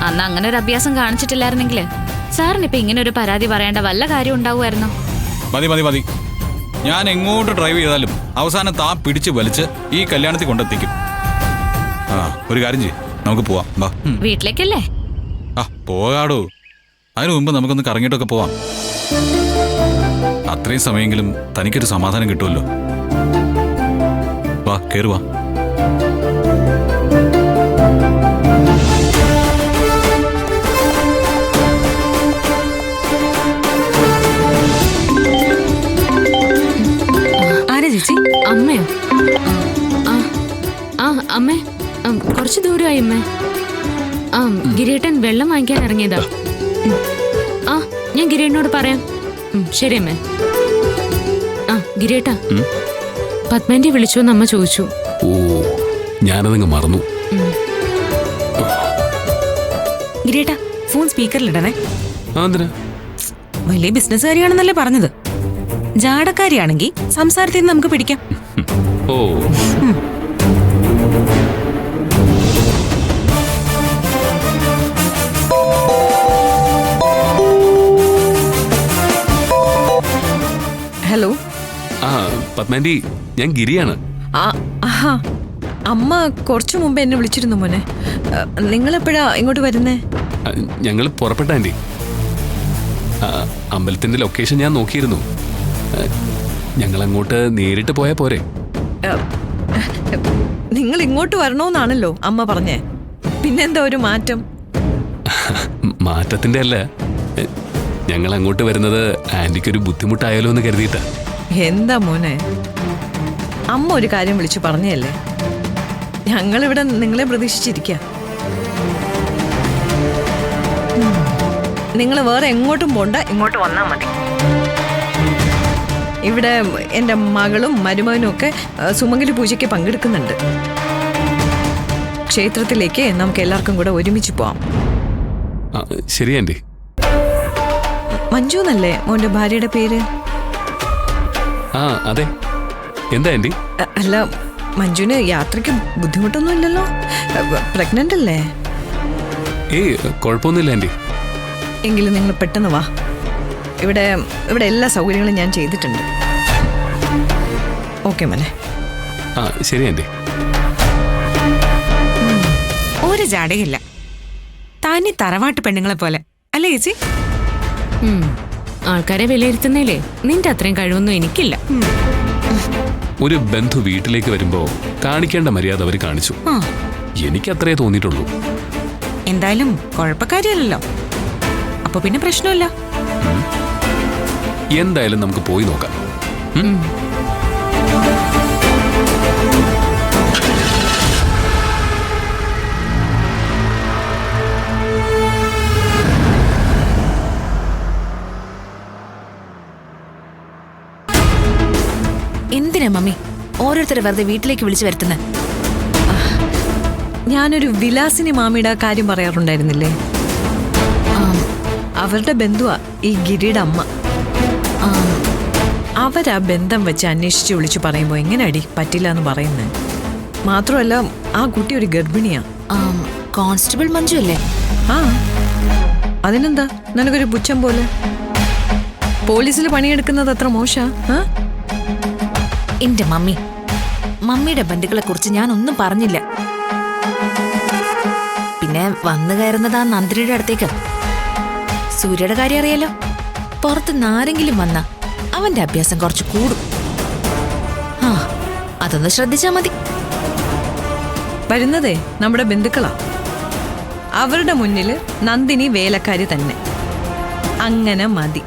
അന്ന് അങ്ങനെ ഒരു അഭ്യാസം കാണിച്ചിട്ടില്ലായിരുന്നെങ്കിൽ സാറിനിപ്പോ ഇങ്ങനെ ഒരു പരാതി പറയേണ്ട വല്ല കാര്യം ഉണ്ടാവുമായിരുന്നോ? മതി മതി മതി. ഞാൻ എങ്ങോട്ട് ഡ്രൈവ് ചെയ്താലും അവസാനം താ പിടിച്ച് വലിച്ച് ഈ കല്യാണത്തിൽ കൊണ്ടെത്തിക്കും. ആ ഒരു കാര്യം ചെയ്യ്, നമുക്ക് പോവാം. വാ. വീട്ടിലേക്കല്ലേ? ആ പോകാടോ. അതിനു മുമ്പ് നമുക്കൊന്ന് കറങ്ങിയിട്ടൊക്കെ പോവാം. അത്രയും സമയമെങ്കിലും തനിക്കൊരു സമാധാനം കിട്ടുമല്ലോ. വാ കേറുവാ. ആരാ ചേച്ചി? അമ്മയോ? ആ അമ്മേ, കുറച്ച് ദൂരമായി അമ്മേ. ഗിരീട്ടൻ വെള്ളം വാങ്ങിക്കാൻ ഇറങ്ങിയതാ. ആ ഞാൻ ഗിരീട്ടനോട് പറയാം. ശരി അമ്മേ. ഗിരീട്ടാ, പത്മന്റെ വിളിച്ചോന്ന് അമ്മ ചോദിച്ചു. ഓ, ഞാനതങ്ങ് മറന്നു. ഗിരീട്ടാ, ഫോൺ സ്പീക്കറിലിടണേ. വലിയ ബിസിനസ്സുകാരിയാണെന്നല്ലേ പറഞ്ഞത്. ജാടക്കാരിയാണെങ്കിൽ സംസാരത്തിൽ നിന്ന് നമുക്ക് പിടിക്കാം. ഓ, ഹലോ. ആ പത്മാൻഡി, ഞാൻ ഗിരിയാണ്. അമ്മ കുറച്ചു മുമ്പ് എന്നെ വിളിച്ചിരുന്നു മോനെ. നിങ്ങളെപ്പോഴാ ഇങ്ങോട്ട് വരുന്നേ? ഞങ്ങൾ പുറപ്പെട്ട ആൻറ്റി. അമ്പലത്തിന്റെ ലൊക്കേഷൻ ഞാൻ നോക്കിയിരുന്നു. ഞങ്ങൾ അങ്ങോട്ട് നേരിട്ട് പോയാ പോരെ? നിങ്ങൾ ഇങ്ങോട്ട് വരണോന്നാണല്ലോ അമ്മ പറഞ്ഞേ. പിന്നെന്താ ഒരു മാറ്റം? മാറ്റത്തിന്റെ അല്ല, ഞങ്ങൾ അങ്ങോട്ട് വരുന്നത് ആന്റിക്കൊരു ബുദ്ധിമുട്ടായാലോ എന്ന് കരുതിയിട്ടാ. എന്താ മോനെ, അമ്മ ഒരു കാര്യം വിളിച്ചു പറഞ്ഞല്ലേ. ഞങ്ങളിവിടെ നിങ്ങളെ പ്രതീക്ഷിച്ചിരിക്കുക. നിങ്ങൾ വേറെ എങ്ങോട്ടും പോണ്ട, ഇങ്ങോട്ട് വന്നാൽ മതി. ഇവിടെ എൻ്റെ മകളും മരുമകനും ഒക്കെ സുമംഗലി പൂജയ്ക്ക് പങ്കെടുക്കുന്നുണ്ട്. ക്ഷേത്രത്തിലേക്ക് നമുക്ക് എല്ലാവർക്കും കൂടെ ഒരുമിച്ച് പോവാം. ശരി ആന്റി. മഞ്ജു എന്നല്ലേ മോന്റെ ഭാര്യയുടെ പേര്? ആ അതെ. എന്താ ആന്റി? അല്ല, മഞ്ജുവിന് യാത്രയ്ക്ക് ബുദ്ധിമുട്ടൊന്നും ഇല്ലല്ലോ? പ്രഗ്നന്റ് അല്ലേ? കുഴപ്പമൊന്നുമില്ല ആന്റി. എങ്കിലും നിങ്ങൾ പെട്ടെന്ന് വാ. ഇവിടെ എല്ലാ സൗകര്യങ്ങളും ഞാൻ ചെയ്തിട്ടുണ്ട്. ഓക്കെ മോനെ. ശരി ആന്റി. ഒരു ജാടയില്ല. താനി തറവാട്ട് പെണ്ണുങ്ങളെ പോലെ അല്ലേ ചേച്ചി? ആൾക്കാരെ വിലയിരുത്തുന്നേലേ നിന്റെ അത്രയും കഴിവൊന്നും എനിക്കില്ല. ഒരു ബന്ധു വീട്ടിലേക്ക് വരുമ്പോ കാണിക്കേണ്ട മര്യാദ അവർ കാണിച്ചു. എനിക്ക് അത്രേ തോന്നിയിട്ടുള്ളൂ. എന്തായാലും കുഴപ്പക്കാരിയല്ലോ, അപ്പൊ പിന്നെ പ്രശ്നമില്ല. എന്തായാലും നമുക്ക് പോയി നോക്കാം. എന്തിനാ മമ്മി ഓരോരുത്തരെ വെറുതെ വീട്ടിലേക്ക് വിളിച്ചു വരുത്തുന്നത്? ഞാനൊരു വിലാസിനി മാമിയുടെ കാര്യം പറയാറുണ്ടായിരുന്നില്ലേ? അവരുടെ ബന്ധുവാ ഈ ഗിരിയുടെ അമ്മ. അവരാ ബന്ധം വെച്ച് അന്വേഷിച്ച് വിളിച്ചു പറയുമ്പോ എങ്ങനെയാടി പറ്റില്ല എന്ന് പറയുന്നത്? മാത്രമല്ല ആ കുട്ടി ഒരു ഗർഭിണിയാ. കോൺസ്റ്റബിൾ മഞ്ജു അല്ലേ? അതിനെന്താ നിനക്കൊരു പുച്ഛം പോലെ? പോലീസിൽ പണിയെടുക്കുന്നത് അത്ര മോശാ? എന്റെ മമ്മിയുടെ ബന്ധുക്കളെ കുറിച്ച് ഞാൻ ഒന്നും പറഞ്ഞില്ല. പിന്നെ വന്നു കയറുന്നത് ആ നന്ദിനിയുടെ അടുത്തേക്ക്. സൂര്യയുടെ കാര്യം അറിയാലോ, പുറത്തുനിന്ന് ആരെങ്കിലും വന്ന അവന്റെ അഭ്യാസം കുറച്ച് കൂടും. അതൊന്ന് ശ്രദ്ധിച്ചാ മതി. വരുന്നതേ നമ്മുടെ ബന്ധുക്കളാ. അവരുടെ മുന്നില് നന്ദിനി വേലക്കാരി തന്നെ. അങ്ങനെ മതി.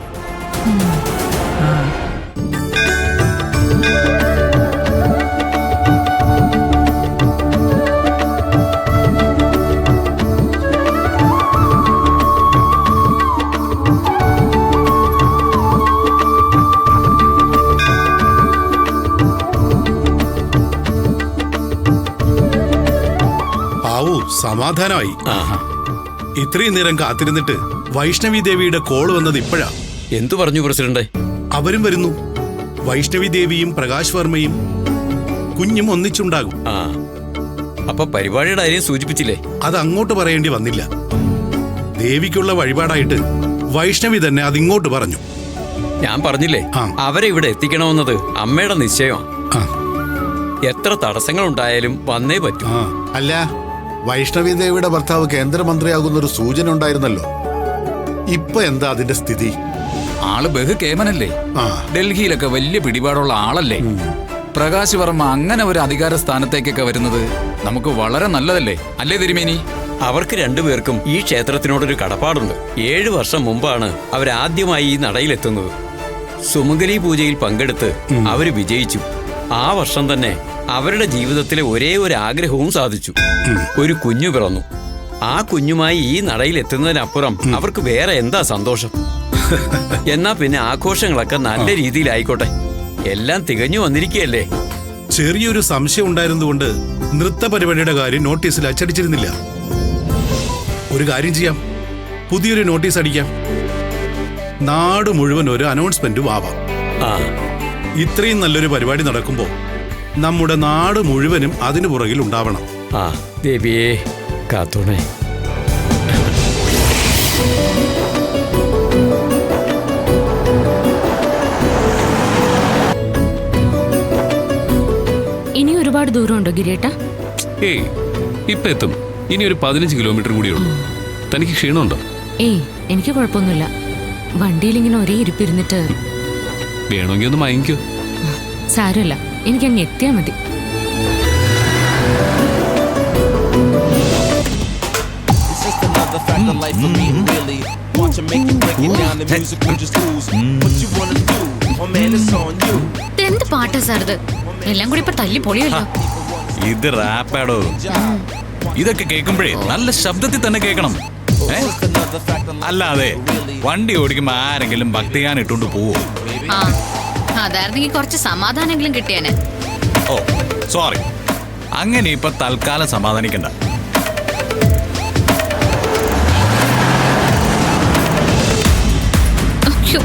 സമാധാനമായി. ഇത്രയും നേരം കാത്തിരുന്നിട്ട് വൈഷ്ണവി ദേവിയുടെ കോള് വന്നത് ഇപ്പോഴാ. എന്തു പറഞ്ഞു പ്രസിഡന്റ്? അവരും വരുന്നു. വൈഷ്ണവി ദേവിയും പ്രകാശ് വർമ്മയും കുഞ്ഞും ഒന്നിച്ചുണ്ടാകും. അപ്പൊ പരിപാടിയുടെ കാര്യം സൂചിപ്പിച്ചില്ലേ? അത് അങ്ങോട്ട് പറയേണ്ടി വന്നില്ല. ദേവിക്കുള്ള വഴിപാടായിട്ട് വൈഷ്ണവി തന്നെ അതിങ്ങോട്ട് പറഞ്ഞു. ഞാൻ പറഞ്ഞില്ലേ, ആ. അവരെ ഇവിടെ എത്തിക്കണമെന്നത് അമ്മയുടെ നിശ്ചയമാണ്. ആ, എത്ര തടസ്സങ്ങൾ ഉണ്ടായാലും വന്നേ പറ്റൂ. ആ. അല്ല, വൈഷ്ണവി ദേവിയുടെ ഭർത്താവ് കേന്ദ്രമന്ത്രിയാകുന്നൊരു സൂചന ഉണ്ടായിരുന്നല്ലോ. ഇപ്പൊ എന്താ അതിന്റെ സ്ഥിതി? ആള് ബഹുകേമനല്ലേ? ആ. ഡൽഹിയിലൊക്കെ വലിയ പിടിപാടുള്ള ആളല്ലേ? പ്രകാശ് വർമ്മ അങ്ങനെ ഒരു അധികാര സ്ഥാനത്തേക്കൊക്കെ വരുന്നത് നമുക്ക് വളരെ നല്ലതല്ലേ, അല്ലേ തിരുമേനി? അവർക്ക് രണ്ടുപേർക്കും ഈ ക്ഷേത്രത്തിനോടൊരു കടപ്പാടുണ്ട്. 7 വർഷം മുമ്പാണ് അവരാദ്യമായി ഈ നടയിലെത്തുന്നത്. സുമംഗലി പൂജയിൽ പങ്കെടുത്ത് അവര് വിജയിച്ചു. ആ വർഷം തന്നെ അവരുടെ ജീവിതത്തിലെ ഒരേ ഒരു ആഗ്രഹവും സാധിച്ചു. ഒരു കുഞ്ഞു പിറന്നു. ആ കുഞ്ഞുമായി ഈ നടയിൽ എത്തുന്നതിനപ്പുറം അവർക്ക് വേറെ എന്താ സന്തോഷം? എന്നാ പിന്നെ ആഘോഷങ്ങളൊക്കെ നല്ല രീതിയിലായിക്കോട്ടെ. എല്ലാം തികഞ്ഞു വന്നിരിക്കുകയല്ലേ. ചെറിയൊരു സംശയം ഉണ്ടായിരുന്നുകൊണ്ട് നൃത്ത പരിപാടിയുടെ കാര്യം നോട്ടീസിൽ അച്ചടിച്ചിരുന്നില്ല. ഒരു കാര്യം ചെയ്യാം, പുതിയൊരു നോട്ടീസ് അടിക്കാം. നാട് മുഴുവൻ ഒരു അനൗൺസ്മെന്റും ആവാം. ആ, ഇത്രയും നല്ലൊരു പരിപാടി നടക്കുമ്പോൾ നമ്മുടെ നാട് മുഴുവനും അതിനു പുറകിൽ ഉണ്ടാവണം. ആ ദേവിയേ കാത്തോണേ. ഇനി ഒരുപാട് ദൂരമുണ്ടോ ഗിരിയേട്ടാ? ഏയ് ഇപ്പൊ എത്തും. ഇനി ഒരു 15 കിലോമീറ്റർ കൂടിയുള്ളൂ. തനിക്ക് ക്ഷീണമുണ്ടോ? ഏയ് എനിക്ക് കുഴപ്പമൊന്നുമില്ല. വണ്ടിയിൽ ഇങ്ങനെ ഒരേ ഇരിപ്പിരുന്നിട്ട്. വേണമെങ്കിൽ ഒന്ന് മയങ്ങിക്കോ. സാരമില്ല, എനിക്ക് അങ്ങ് എത്തിയാ മതി. എന്ത് പാട്ടാ സാർ ഇത്? എല്ലാം കൂടി ഇപ്പൊ തല്ലി പൊളിയല്ലോ. ഇത് റാപ്പാടോ. ഇതൊക്കെ കേൾക്കുമ്പോഴേ നല്ല ശബ്ദത്തിൽ തന്നെ കേൾക്കണം. അല്ലാതെ വണ്ടി ഓടിക്കുമ്പോ ആരെങ്കിലും ഭക്തിഗാനം ഇട്ടുകൊണ്ട് പോവോ? ആ, അതായിരുന്നെങ്കിൽ കുറച്ച് സമാധാനെങ്കിലും കിട്ടിയാനെ. ഓ സോറി, അങ്ങനെ ഇപ്പൊ തൽക്കാലം സമാധാനിക്കണ്ട. അയ്യോ.